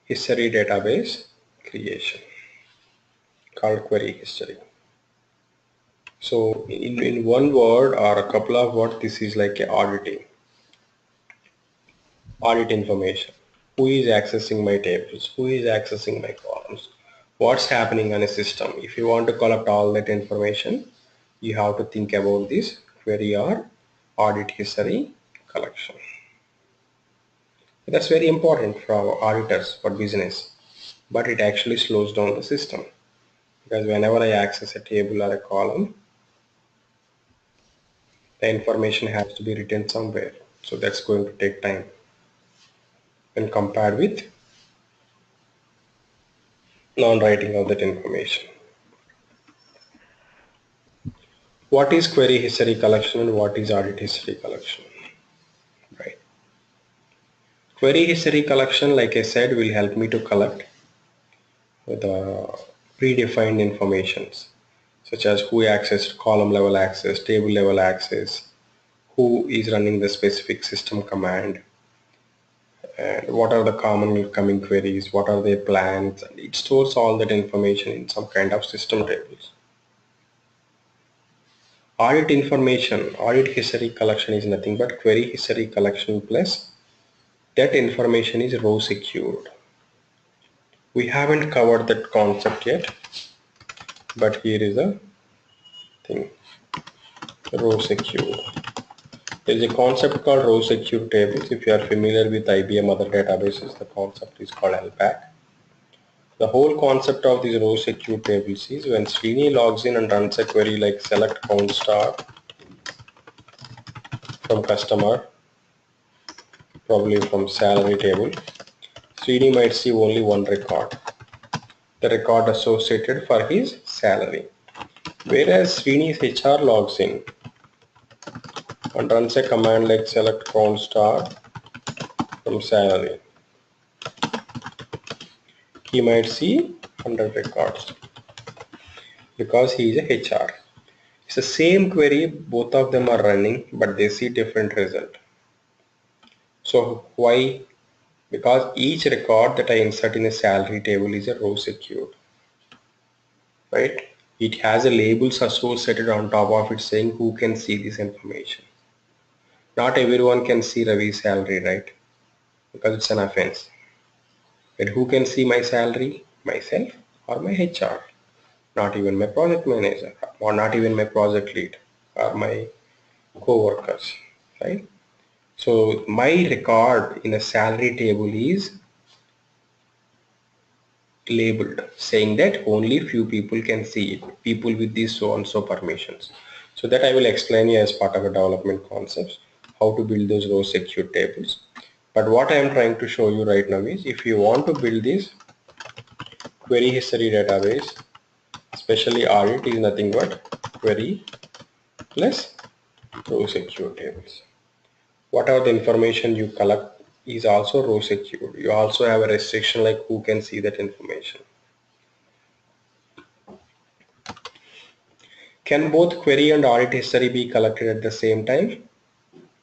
history database creation called query history. So in one word or a couple of words, this is like a auditing. Audit information. Who is accessing my tables? Who is accessing my columns? What's happening on a system? If you want to collect all that information, you have to think about this query or audit history collection. That's very important for our auditors for business, but it actually slows down the system because whenever I access a table or a column, the information has to be written somewhere. So that's going to take time when compared with non-writing of that information. What is query history collection and what is audit history collection? Right. Query history collection, like I said, will help me to collect the predefined informations such as who accessed column level access, table level access, who is running the specific system command, and what are the common coming queries, what are their plans, and it stores all that information in some kind of system tables. Audit information, audit history collection is nothing but query history collection plus that information is row secured. We haven't covered that concept yet, but here is a thing, row secure. There is a concept called row secure tables. If you are familiar with IBM other databases, the concept is called LPAC. The whole concept of these row secure tables is when Srini logs in and runs a query like select count star from customer, probably from salary table, Srini might see only one record, the record associated for his salary. Whereas Srini's HR logs in and runs a command like select count star from salary, he might see 100 records because he is a HR. It's the same query, both of them are running, but they see different result. So why? Because each record that I insert in a salary table is a row secured, right? It has a labels associated on top of it saying who can see this information. Not everyone can see Ravi's salary, right? Because it's an offense. But who can see my salary? Myself or my HR? Not even my project manager or not even my project lead or my co-workers, right? So my record in a salary table is labeled saying that only few people can see it, people with these so and so permissions. So that I will explain you as part of a development concepts how to build those row secure tables. But what I am trying to show you right now is if you want to build this query history database, especially audit is nothing but query plus row secure tables. Whatever the information you collect is also row secured. You also have a restriction like who can see that information. Can both query and audit history be collected at the same time?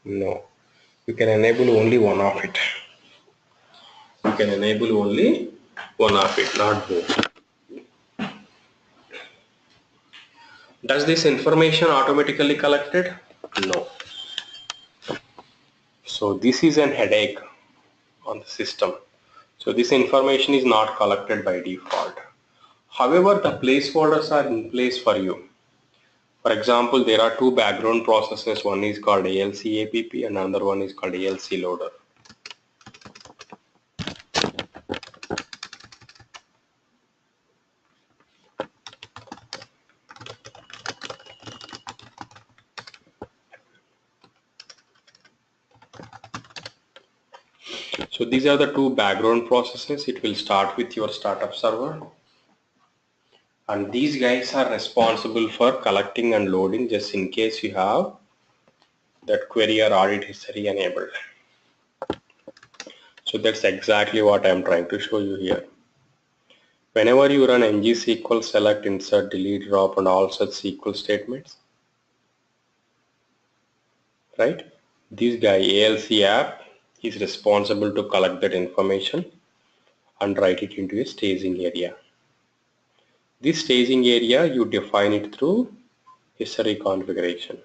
No. You can enable only one of it. You can enable only one of it, not both. Does this information automatically collected? No. So this is an headache on the system. So this information is not collected by default. However, the placeholders are in place for you. For example, there are two background processes. One is called ALC APP and another one is called ALC loader. So these are the two background processes. It will start with your startup server. And these guys are responsible for collecting and loading just in case you have that query or audit history enabled. So that's exactly what I am trying to show you here. Whenever you run ng-SQL select, insert, delete, drop and all such SQL statements, right? This guy ALC app is responsible to collect that information and write it into a staging area. This staging area you define it through history configuration.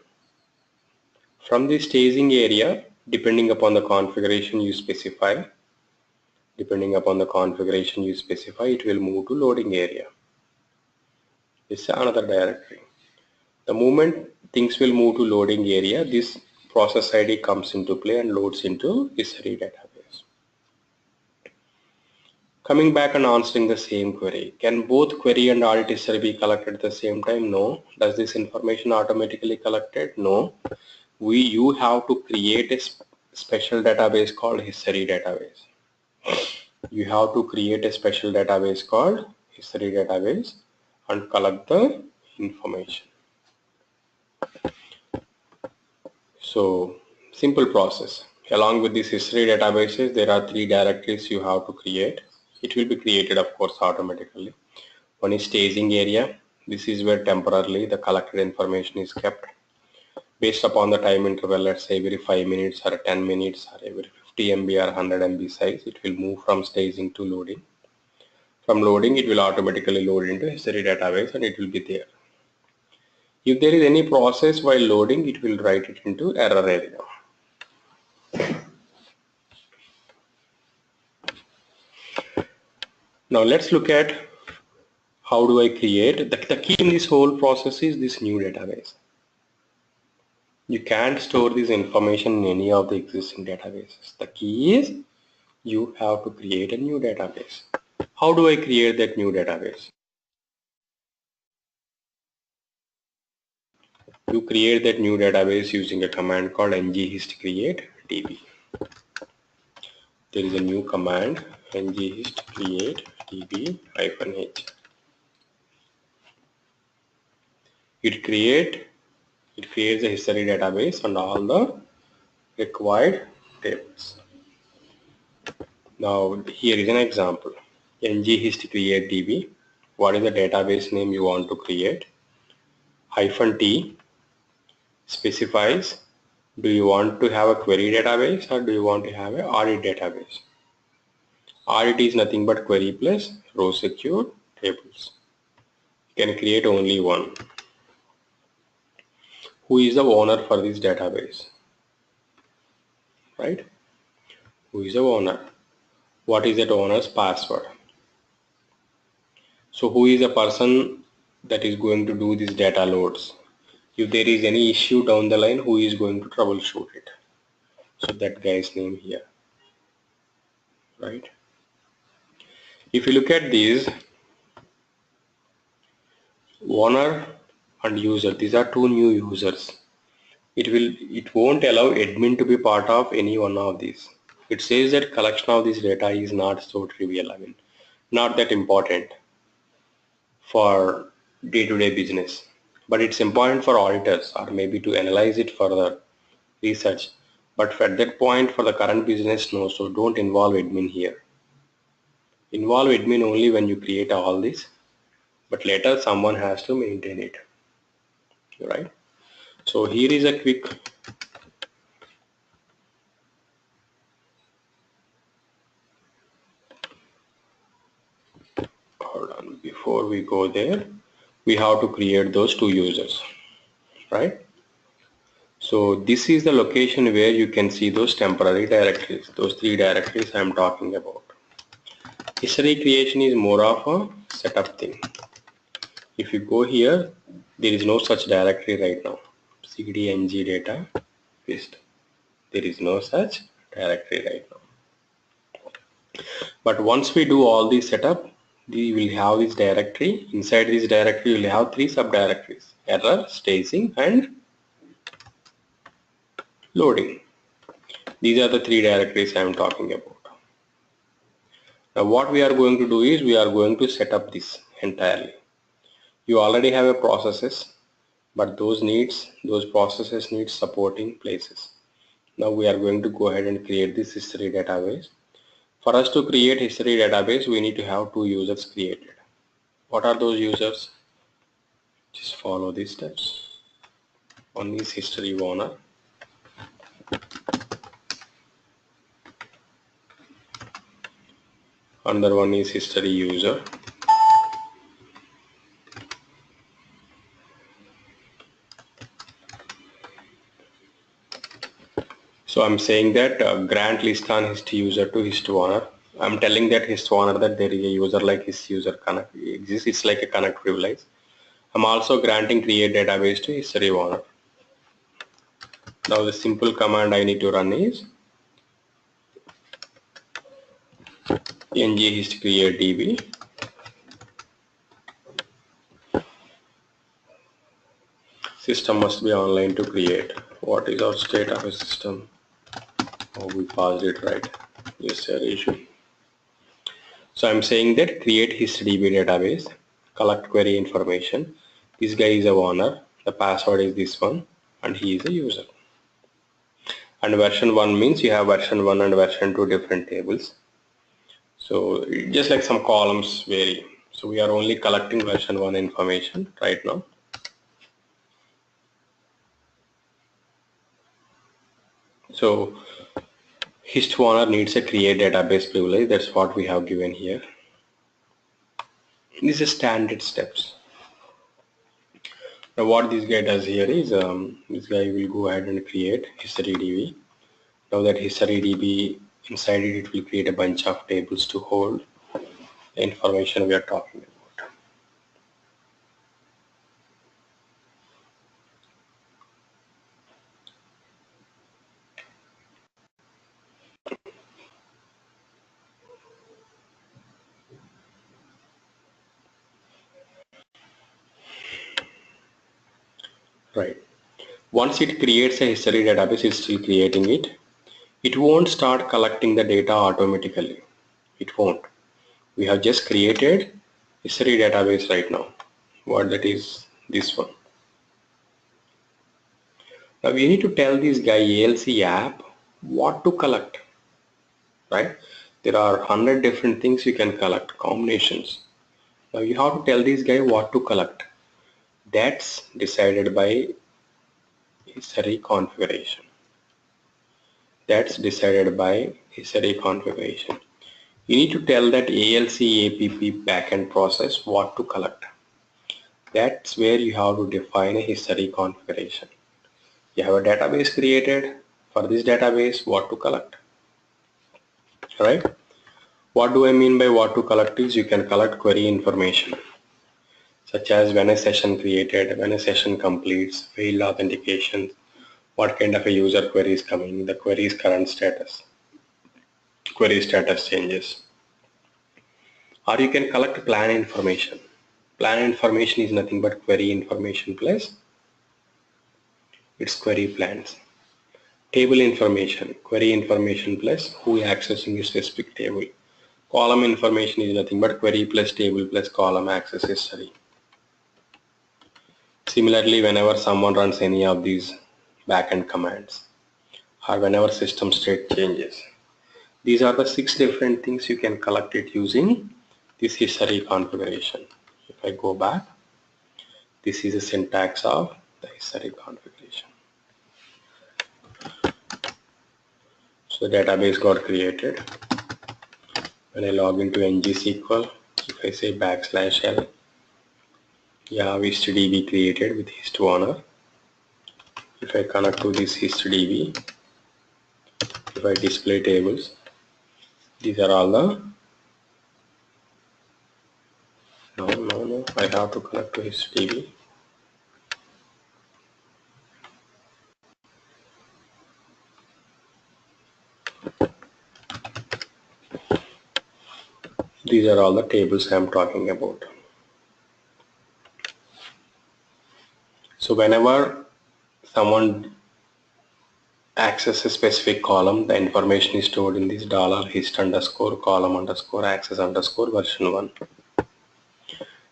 From the staging area, depending upon the configuration you specify, it will move to loading area. It's another directory. The moment things will move to loading area, this process ID comes into play and loads into history database. Coming back and answering the same query, can both query and audit history be collected at the same time? No. Does this information automatically collected? No. You have to create a special database called history database. You have to create a special database called history database and collect the information. So simple process. Along with these history databases, there are 3 directories you have to create. It will be created, of course, automatically. One is staging area. This is where temporarily the collected information is kept. Based upon the time interval, let's say every 5 minutes or 10 minutes or every 50 MB or 100 MB size, it will move from staging to loading. From loading, it will automatically load into history database and it will be there. If there is any process while loading, it will write it into error area. Now let's look at how do I create. The key in this whole process is this new database. You can't store this information in any of the existing databases. The key is you have to create a new database. How do I create that new database? You create that new database using a command called ngHist_create_db. There is a new command ngHist_create_db-h. It creates a history database and all the required tables. Now here is an example. ngHist_create_db. What is the database name you want to create? -t specifies, do you want to have a query database or do you want to have an audit database? Audit is nothing but query plus row secured tables. You can create only one. Who is the owner for this database? Right? Who is the owner? What is that owner's password? So who is the person that is going to do these data loads? If there is any issue down the line, who is going to troubleshoot it? So that guy's name here, right? If you look at these, owner and user, these are 2 new users. It won't allow admin to be part of any one of these. It says that collection of this data is not so trivial. I mean, not that important for day-to-day business, but it's important for auditors or maybe to analyze it further research. But at that point for the current business, no, so don't involve admin here. Involve admin only when you create all this, but later someone has to maintain it, right? So here is a quick hold on, before we go there, we have to create those 2 users, right? So this is the location where you can see those temporary directories, those 3 directories I am talking about. History creation is more of a setup thing. If you go here, there is no such directory right now. cd_ng data paste. There is no such directory right now. But once we do all this setup, we will have this directory. Inside this directory, we will have 3 subdirectories: error, staging, and loading. These are the 3 directories I am talking about. Now what we are going to do is we are going to set up this entirely. You already have a processes, but those processes need supporting places. Now we are going to go ahead and create this history database. For us to create history database, we need to have 2 users created. What are those users? Just follow these steps. One is history owner. Another one is history user. So I'm saying that grant list on history user to history owner. I'm telling that history owner that there is a user like his user connect exists. It's like a connect privilege. I'm also granting create database to history owner. Now the simple command I need to run is ng history create db. System must be online to create. What is our state of a system? Oh, we passed it right. Yes, sir, issue. So I'm saying that create history DB database, collect query information. This guy is a owner. The password is this one, and he is a user. And version 1 means you have version 1 and version 2 different tables. So just like some columns vary. So we are only collecting version 1 information right now. So history owner needs a create database privilege. That's what we have given here. These are standard steps. Now what this guy does here is this guy will go ahead and create history DB. Now that history DB inside it will create a bunch of tables to hold the information we are talking about. Right. Once it creates a history database, it's still creating it. It won't start collecting the data automatically. It won't. We have just created history database right now. What that is this one. Now we need to tell this guy ALC app what to collect. Right? There are 100 different things you can collect, combinations. Now you have to tell this guy what to collect. That's decided by history configuration. That's decided by history configuration. You need to tell that ALC APP backend process what to collect. That's where you have to define a history configuration. You have a database created. For this database, what to collect. Right? What do I mean by what to collect is you can collect query information such as when a session created, when a session completes, failed authentication, what kind of a user query is coming, the query's current status, query status changes. Or you can collect plan information. Plan information is nothing but query information plus its query plans. Table information, query information plus who is accessing a specific table. Column information is nothing but query plus table plus column access history. Similarly, whenever someone runs any of these backend commands or whenever system state changes, these are the 6 different things you can collect it using this history configuration. If I go back, this is the syntax of the history configuration. So the database got created. When I log into ngSQL, if I say \l, yeah, HistDB created with history owner. If I connect to this HistDB, if I display tables, these are all the no, I have to connect to HistDB. These are all the tables I am talking about. So whenever someone access a specific column, the information is stored in this $hist underscore column underscore access underscore version 1.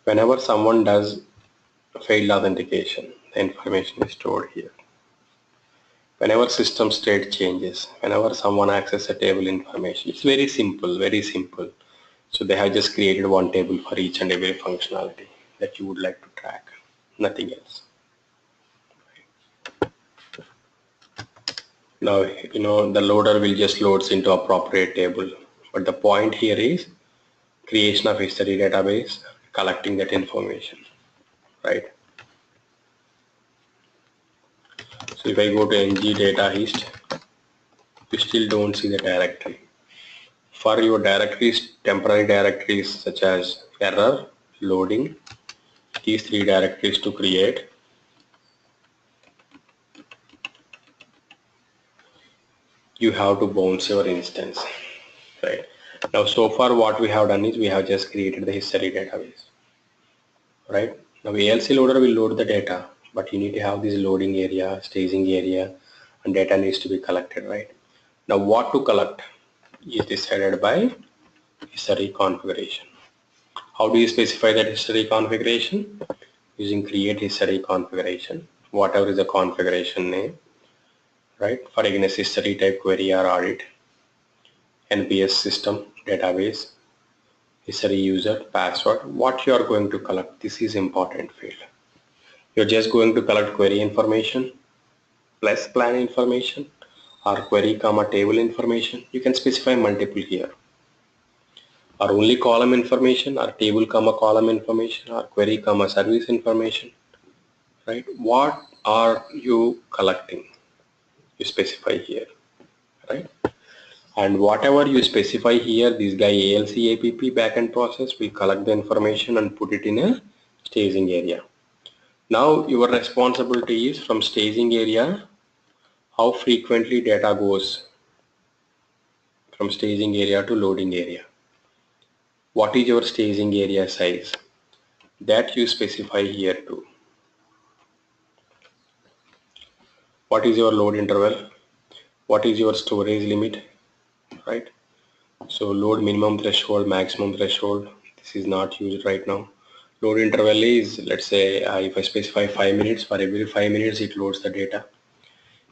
Whenever someone does failed authentication, the information is stored here. Whenever system state changes, whenever someone accesses a table information, it's very simple, very simple. So they have just created one table for each and every functionality that you would like to track, nothing else. Now, the loader will just loads into appropriate table. But the point here is creation of history database, collecting that information, right? So if I go to ng data hist, you still don't see the directory. For your directories, temporary directories such as error, loading, these three directories to create, you have to bounce your instance, right? Now so far what we have done is we have just created the history database, right? Now ALC loader will load the data, but you need to have this loading area, staging area, and data needs to be collected, right? Now what to collect is decided by history configuration. How do you specify that history configuration? Using create history configuration, whatever is the configuration name, right? For against history type query or audit, NPS system, database, history user, password, what you are going to collect. This is important field. You're just going to collect query information plus plan information or query comma table information. You can specify multiple here, or only column information or table comma column information or query comma service information, right? What are you collecting? You specify here, right? And whatever you specify here, this guy ALC APP backend process will collect the information and put it in a staging area. Now your responsibility is from staging area, how frequently data goes from staging area to loading area. What is your staging area size? That you specify here too. What is your load interval? What is your storage limit, right? So load minimum threshold, maximum threshold, this is not used right now. Load interval is, let's say if I specify 5 minutes, for every 5 minutes it loads the data.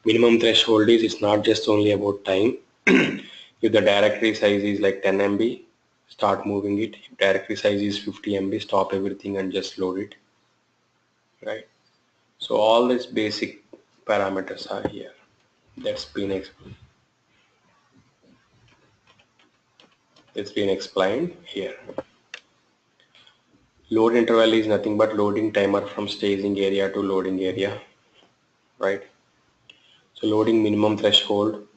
Minimum threshold is, it's not just only about time. If the directory size is like 10 MB, start moving it. If directory size is 50 MB, stop everything and just load it, right? So all these basic parameters are here. That's been explained here. Load interval is nothing but loading timer from staging area to loading area, right? So loading minimum threshold.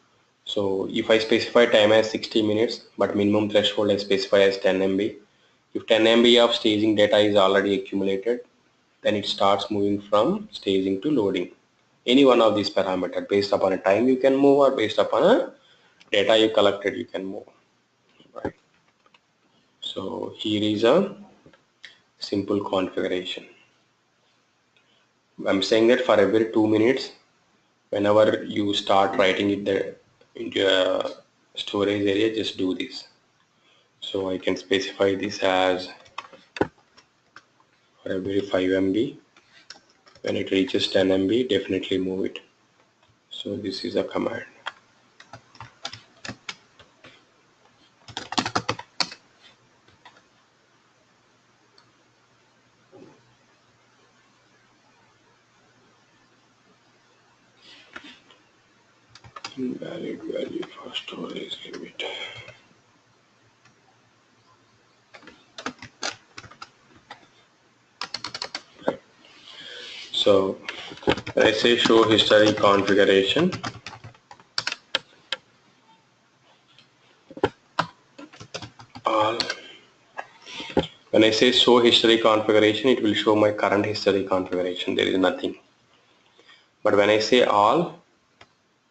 So if I specify time as 60 minutes, but minimum threshold I specify as 10 MB. If 10 MB of staging data is already accumulated, then it starts moving from staging to loading. Any one of these parameters, based upon a time you can move, or based upon a data you collected you can move, right? So here is a simple configuration. I'm saying that for every 2 minutes, whenever you start writing it there into a storage area, just do this. So I can specify this as for every 5 MB. When it reaches 10 MB, definitely move it. So this is a command. Invalid value for storage limit. Right. So when I say show history configuration, all. When I say show history configuration, it will show my current history configuration. There is nothing. But when I say all,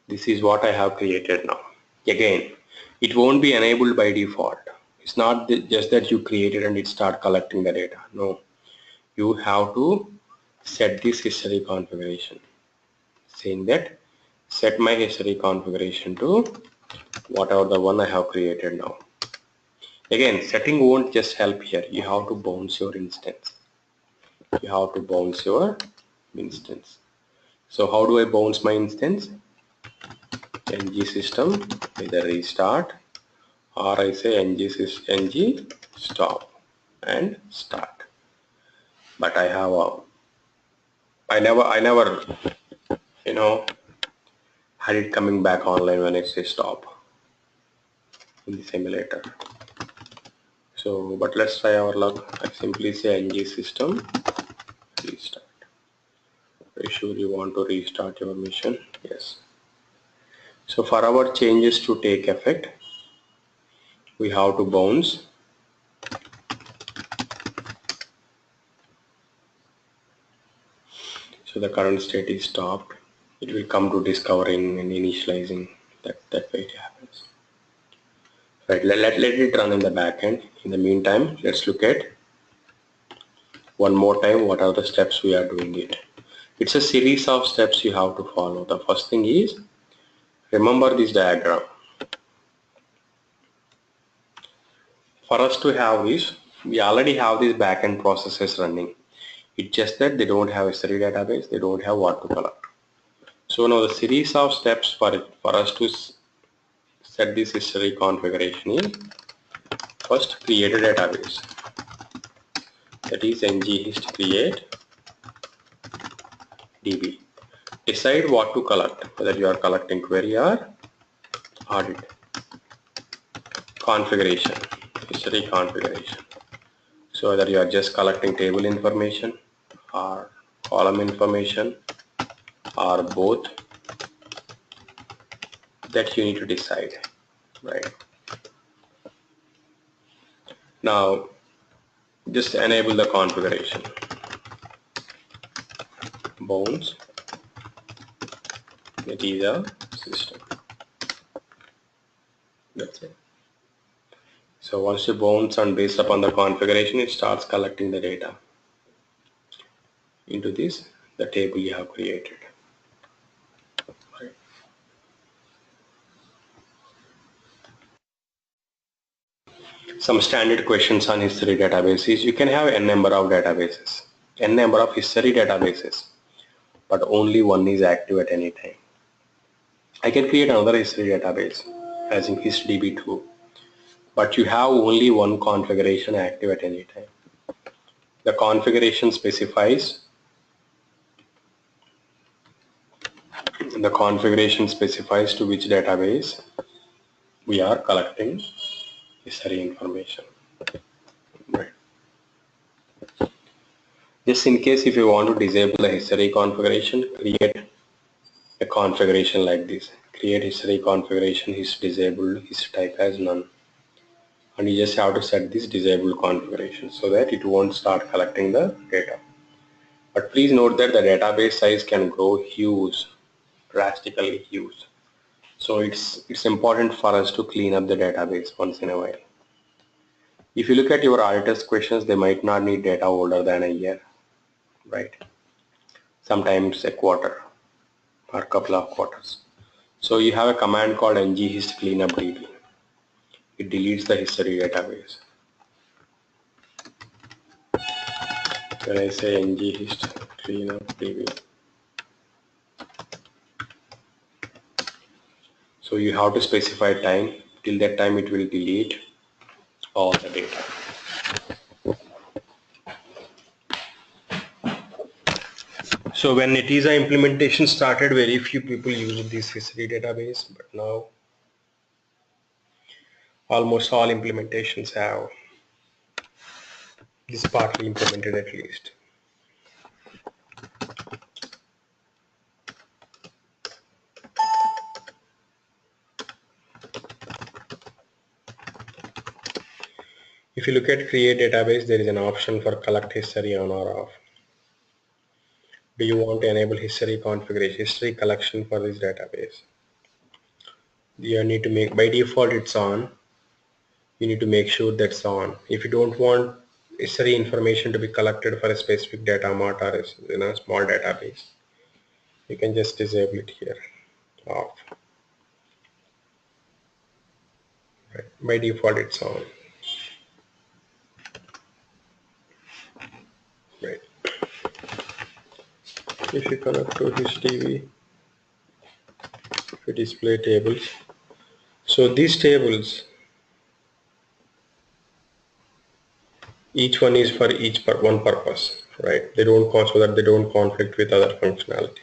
this is what I have created now. Again, it won't be enabled by default. It's not just that you created and it start collecting the data. No, you have to set this history configuration, saying that set my history configuration to whatever the one I have created now. Again, setting won't just help here. You have to bounce your instance. You have to bounce your instance. So how do I bounce my instance? ng system, either restart, or I say ng stop and start. But I have I never had it coming back online when I say stop in the simulator. So, but let's try our luck. I simply say ng system restart. Are you sure you want to restart your mission? Yes. So for our changes to take effect, we have to bounce. So the current state is stopped. It will come to discovering and initializing. That way it happens. Right, let it run in the back end. In the meantime, let's look at one more time what are the steps we are doing it. It's a series of steps you have to follow. The first thing is, remember this diagram. For us to have this, we already have these backend processes running. It's just that they don't have a history database, they don't have what to collect. So now the series of steps for us to set this history configuration is, first create a database. That is ng-hist create db. Decide what to collect, whether you are collecting query or audit. Configuration, history configuration. So whether you are just collecting table information or column information or both, that you need to decide, right? Now just enable the configuration. Bounds Netezza system. That's it. So once you bounce and based upon the configuration, it starts collecting the data into the table you have created. Right. Some standard questions on history databases. You can have n number of databases, n number of history databases, but only one is active at any time. I can create another history database as in histdb2, but you have only one configuration active at any time. The configuration specifies to which database we are collecting history information. Right. Just in case if you want to disable the history configuration, create a configuration like this. Create history configuration is disabled, is type as none. And you just have to set this disabled configuration so that it won't start collecting the data. But please note that the database size can grow huge, drastically huge. So it's important for us to clean up the database once in a while. If you look at your auditor's questions, they might not need data older than a year, right? Sometimes a quarter or a couple of quarters. So you have a command called ng-hist cleanup db. It deletes the history database. When I say ng-hist cleanup db, so you have to specify time. Till that time it will delete all the data. So when Netezza implementation started, very few people used this history database, but now almost all implementations have this partly implemented at least. If you look at create database, there is an option for collect history on or off. Do you want to enable history configuration, history collection for this database? You need to make, by default it's on. You need to make sure that's on. If you don't want history information to be collected for a specific data mart or a small database, you can just disable it here, off. Right. By default it's on. Right. If you connect to HistDB, if you display tables, so these tables, each one is for one purpose, right? They don't so that they don't conflict with other functionality.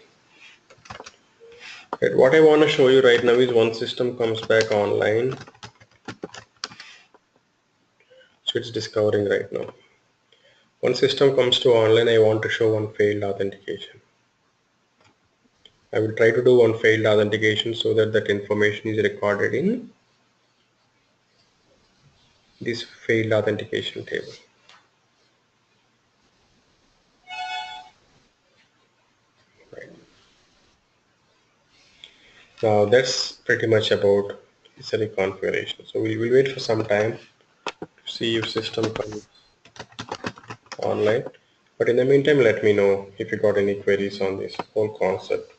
Right. What I want to show you right now is one system comes back online. So So it's discovering right now. One system comes to online, I want to show one failed authentication. I will try to do one failed authentication so that that information is recorded in this failed authentication table. Right. Now that's pretty much about history configuration. So we will wait for some time to see if system comes online. But in the meantime, let me know if you got any queries on this whole concept.